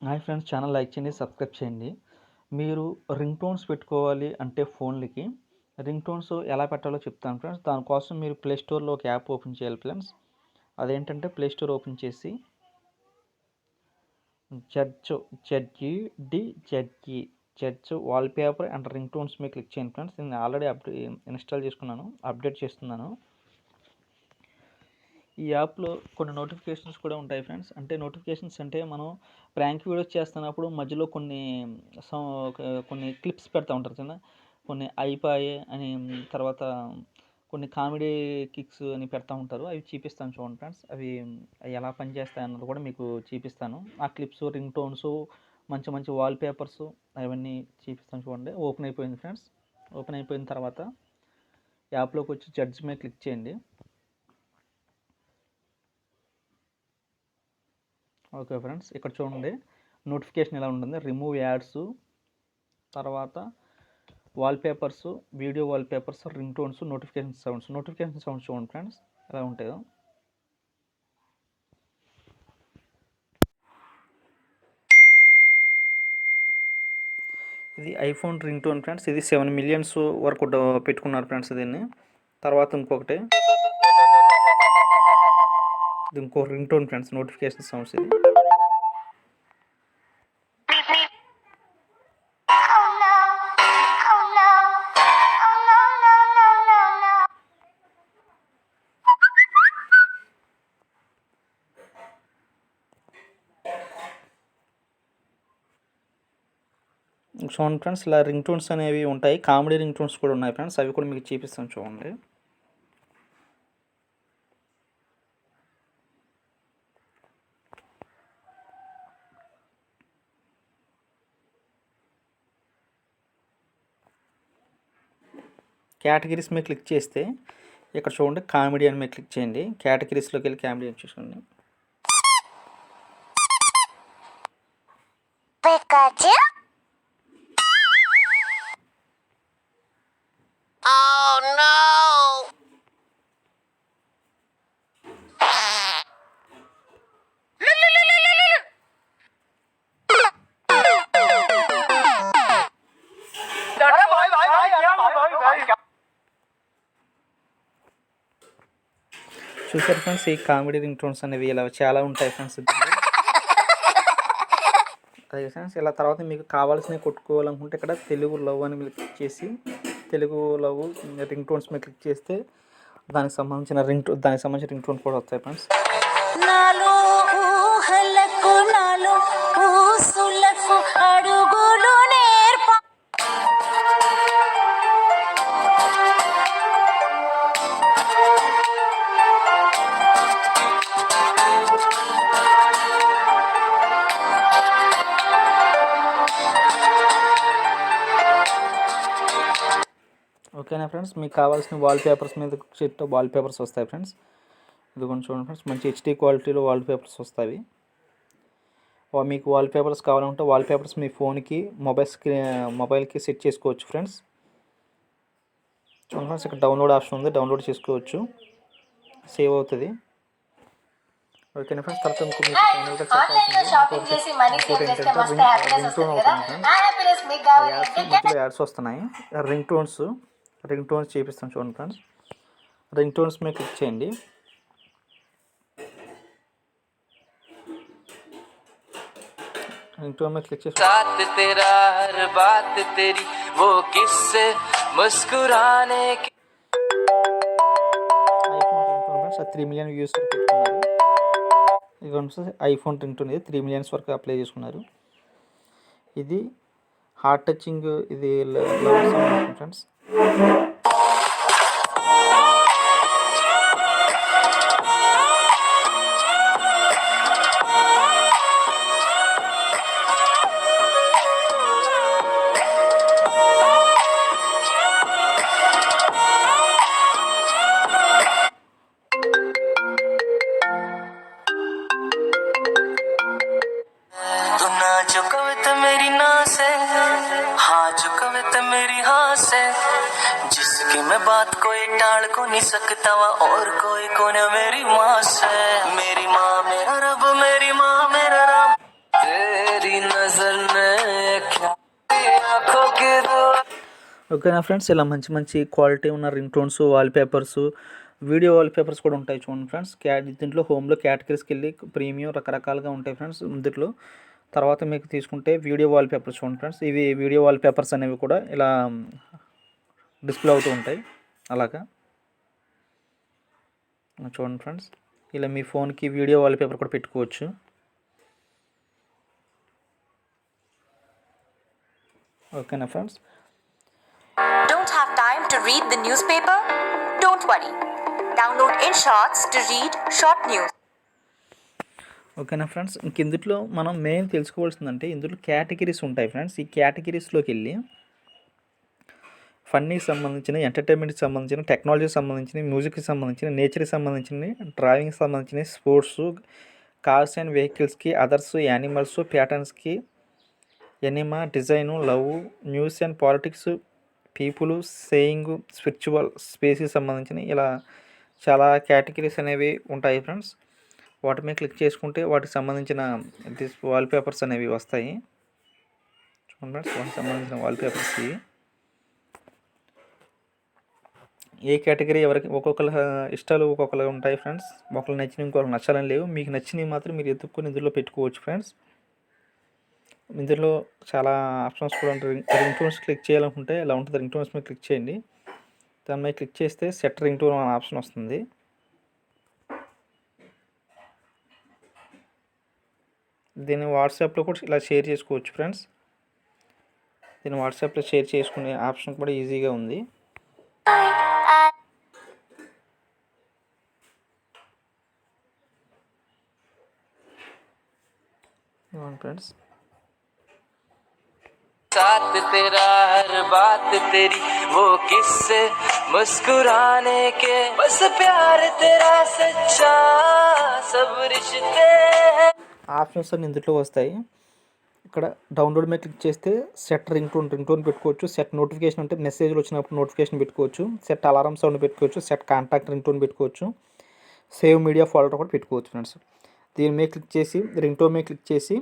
Hi friends, channel like చేయండి, subscribe చేయండి. మీరు రింగ్ టోన్స్ పెట్టుకోవాలి అంటే ఫోన్లకి రింగ్ టోన్స్ ఎలా పెట్టాలో చెప్తాను ఫ్రెండ్స్. దానికోసం మీరు ప్లే స్టోర్లో ఒక యాప్ ఓపెన్ చేయాలి ఫ్రెండ్స్. అదేంటంటే ప్లే స్టోర్ ఓపెన్ చేసి judge wallpaper and ring tones మీద క్లిక్ చేయండి ఫ్రెండ్స్. నేను ఆల్రెడీ ఇన్స్టాల్ చేసుకున్నాను, అప్డేట్ చేస్తున్నాను. ఈ యాప్లో కొన్ని నోటిఫికేషన్స్ కూడా ఉంటాయి ఫ్రెండ్స్. అంటే నోటిఫికేషన్స్ అంటే మనం ప్రాంక్ వీడియోస్ చేస్తున్నప్పుడు మధ్యలో కొన్ని క్లిప్స్ పెడతా ఉంటారు కదా, కొన్ని అయిపోయి అని, తర్వాత కొన్ని కామెడీ కిక్స్ అని పెడతా ఉంటారు. అవి చూపిస్తాను చూడండి ఫ్రెండ్స్. అవి ఎలా పనిచేస్తాయి అన్నది కూడా మీకు చూపిస్తాను. ఆ క్లిప్స్, రింగ్ టోన్స్, మంచి మంచి వాల్పేపర్స్ అవన్నీ చూపిస్తాను చూడండి. ఓపెన్ అయిపోయింది ఫ్రెండ్స్. ఓపెన్ అయిపోయిన తర్వాత యాప్లోకి వచ్చి జడ్జ్ మీద క్లిక్ చేయండి. ఓకే ఫ్రెండ్స్, ఇక్కడ చూడండి నోటిఫికేషన్ ఎలా ఉంటుంది. రిమూవ్ యాడ్స్, తర్వాత wallpapers, video wallpapers, ring tones, notification sounds చూడండి ఫ్రెండ్స్ ఎలా ఉంటాయో. ఇది ఐఫోన్ రింగ్ టోన్ ఫ్రెండ్స్. ఇది 7 మిలియన్స్ వరకు పెట్టుకున్నారు ఫ్రెండ్స్ దీన్ని. తర్వాత ఇంకొకటి, ఇది ఇంకో ring tone friends, notification sounds. ఇది చూడండి ఫ్రెండ్స్, ఇలా రింగ్ టోన్స్ అనేవి ఉంటాయి. కామెడీ రింగ్ టోన్స్ కూడా ఉన్నాయి ఫ్రెండ్స్. అవి కూడా మీకు చూపిస్తాను చూడండి. కేటగిరీస్ మీద క్లిక్ చేస్తే ఇక్కడ చూడండి కామెడీ అని మీద క్లిక్ చేయండి. కేటగిరీస్లోకి వెళ్ళి కామెడీ అని చూసుకోండి. చూసారు ఫ్రెండ్స్, ఈ కామెడీ రింగ్ టోన్స్ అనేవి ఇలా చాలా ఉంటాయి ఫ్రెండ్స్. అదే ఫ్రెండ్స్, ఇలా తర్వాత మీకు కావాల్సినవి కొట్టుకోవాలనుకుంటే ఇక్కడ తెలుగు లవ్ అని మీరు క్లిక్ చేసి తెలుగు లవ్ రింగ్ టోన్స్ మీద క్లిక్ చేస్తే దానికి సంబంధించిన రింగ్ టోన్ కూడా వస్తాయి ఫ్రెండ్స్. ఓకేనా ఫ్రెండ్స్, మీకు కావాల్సిన వాల్పేపర్స్ మీద వాల్పేపర్స్ వస్తాయి ఫ్రెండ్స్. ఇది కొంచెం చూడండి ఫ్రెండ్స్, మంచి హెచ్డీ క్వాలిటీలో వాల్పేపర్స్ వస్తాయి. మీకు వాల్పేపర్స్ కావాలంటే వాల్పేపర్స్ మీ ఫోన్కి మొబైల్కి సెట్ చేసుకోవచ్చు ఫ్రెండ్స్. చూడండి ఫ్రెండ్స్, ఇక్కడ డౌన్లోడ్ ఆప్షన్ ఉంది, డౌన్లోడ్ చేసుకోవచ్చు, సేవ్ అవుతుంది. ఓకేనా ఫ్రెండ్స్, తర్వాత రింగ్ టోన్ అవుతుంది ఫ్రెండ్స్. యాడ్స్ వస్తున్నాయి. రింగ్ టోన్స్ చూపిస్తాను చూడండి ఫ్రెండ్స్. రింగ్ టోన్స్ మీద క్లిక్ చేయండి. రింగ్ టోన్ మీద క్లిక్ చేసి ఐఫోన్ 3 మిలియన్ వ్యూస్ వరకు పెట్టుకున్నారు. ఇది ఐఫోన్ రింగ్ టోన్, ఇది 3 మిలియన్స్ వరకు అప్లై చేసుకున్నారు. ఇది హార్ట్ టచింగ్, ఇది లవ్ సాంగ్ ఫ్రెండ్స్. जिसकी मैं बात कोई टाल को नहीं सकता और कोई कोने मेरी माँ से, मेरी माँ मेरा रब, मेरी माँ मेरा राम, तेरी ఓకేనా ఫ్రెండ్స్, ఇలా మంచి మంచి క్వాలిటీ ఉన్న ring tones, wallpapers, video wallpapers కూడా ఉంటాయి చూడండి ఫ్రెండ్స్. దీంట్లో హోమ్లో కేటగిరీస్కి వెళ్ళి ప్రీమియం రకరకాలుగా ఉంటాయి ఫ్రెండ్స్ దీంట్లో. తర్వాత మీకు తీసుకుంటే వీడియో వాల్పేపర్స్ చూడండి ఫ్రెండ్స్. ఇవి వీడియో వాల్పేపర్స్ అనేవి కూడా ఇలా డిస్ప్లే అవుతూ ఉంటాయి. అలాగా చూడండి ఫ్రెండ్స్, ఇలా మీ ఫోన్కి వీడియో వాల్పేపర్ కూడా పెట్టుకోవచ్చు. ఓకేనా friends. Don't have time to read the newspaper? Don't worry. Download InShots to read short news. ఓకేనా ఫ్రెండ్స్, ఇంక ఇందులో మనం మెయిన్ తెలుసుకోవాల్సిందంటే ఇందులో కేటగిరీస్ ఉంటాయి ఫ్రెండ్స్. ఈ కేటగిరీస్లోకి వెళ్ళి ఫన్నీకి సంబంధించిన, ఎంటర్టైన్మెంట్కి సంబంధించిన, టెక్నాలజీకి సంబంధించిన, మ్యూజిక్కి సంబంధించిన, నేచర్కి సంబంధించిన, డ్రైవింగ్కి సంబంధించిన, స్పోర్ట్స్, కార్స్ అండ్ వెహికల్స్కి, అదర్స్, యానిమల్స్, ప్యాటర్న్స్కి, anime, design, love, news and politics, people, saying, spiritual, స్పేస్కి సంబంధించిన ఇలా చాలా కేటగిరీస్ అనేవి ఉంటాయి ఫ్రెండ్స్. వాటి మీద క్లిక్ చేసుకుంటే వాటికి సంబంధించిన వాల్పేపర్స్ అనేవి వస్తాయి చూడండి ఫ్రెండ్స్. వాటికి సంబంధించిన వాల్పేపర్స్ ఏ కేటగిరీ ఎవరికి ఒక్కొక్కరి ఇష్టాలు ఒక్కొక్కరు ఉంటాయి ఫ్రెండ్స్. ఒకళ్ళు నచ్చిన ఇంకొకరు నచ్చాలని లేవు. మీకు నచ్చినవి మాత్రం మీరు ఎత్తుక్కొని ఇందులో పెట్టుకోవచ్చు ఫ్రెండ్స్. ఇందులో చాలా ఆప్షన్స్ కూడా ఉంటాయి. రింగ్ టోన్స్ క్లిక్ చేయాలనుకుంటే ఇలా ఉంటుంది. రింగ్ టోన్స్ మీద క్లిక్ చేయండి. దాని మీద క్లిక్ చేస్తే సెట్ రింగ్ టోన్ అనే ఆప్షన్ వస్తుంది. దీన్ని వాట్సాప్లో కూడా ఇలా షేర్ చేసుకోవచ్చు ఫ్రెండ్స్. దీన్ని వాట్సాప్లో షేర్ చేసుకునే ఆప్షన్ కూడా ఈజీగా ఉంది. ఫ్రెండ్స్, साथ तेरा हर बात तेरी वो किस्से मुस्कुराने के बस प्यार तेरा सच्चा सब रिश्ते ఆప్షన్స్ అన్ని ఇందులో వస్తాయి. ఇక్కడ డౌన్లోడ్ మీద క్లిక్ చేస్తే సెట్ రింగ్ టోన్ పెట్టుకోవచ్చు. సెట్ నోటిఫికేషన్ అంటే మెసేజ్లు వచ్చినప్పుడు నోటిఫికేషన్ పెట్టుకోవచ్చు. సెట్ అలారం సౌండ్ పెట్టుకోవచ్చు. సెట్ కాంటాక్ట్ రింగ్ టోన్ పెట్టుకోవచ్చు. సేవ్ మీడియా ఫోల్డర్ కూడా పెట్టుకోవచ్చు ఫ్రెండ్స్. దీని మీద క్లిక్ చేసి రింగ్ టోన్ మీద క్లిక్ చేసి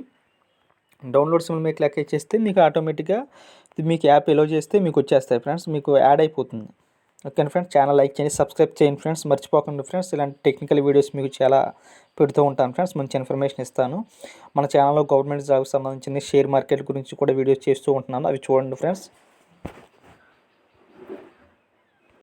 డౌన్లోడ్ సింబల్ మీద క్లిక్ చేస్తే మీకు ఆటోమేటిక్గా మీకు యాప్ ఎలో చేస్తే మీకు వచ్చేస్తాయి ఫ్రెండ్స్. మీకు యాడ్ అయిపోతుంది. ఓకే ఫ్రెండ్స్, ఛానల్ లైక్ చేయండి, సబ్స్క్రైబ్ చేయండి ఫ్రెండ్స్. మర్చిపోకండి ఫ్రెండ్స్, ఇలాంటి టెక్నికల్ వీడియోస్ మీకు చాలా పెడుతూ ఉంటాను ఫ్రెండ్స్. మంచి ఇన్ఫర్మేషన్ ఇస్తాను. మన ఛానల్లో గవర్నమెంట్ జాబ్కి సంబంధించిన షేర్ మార్కెట్ గురించి కూడా వీడియోస్ చేస్తూ ఉంటున్నాను. అవి చూడండి ఫ్రెండ్స్.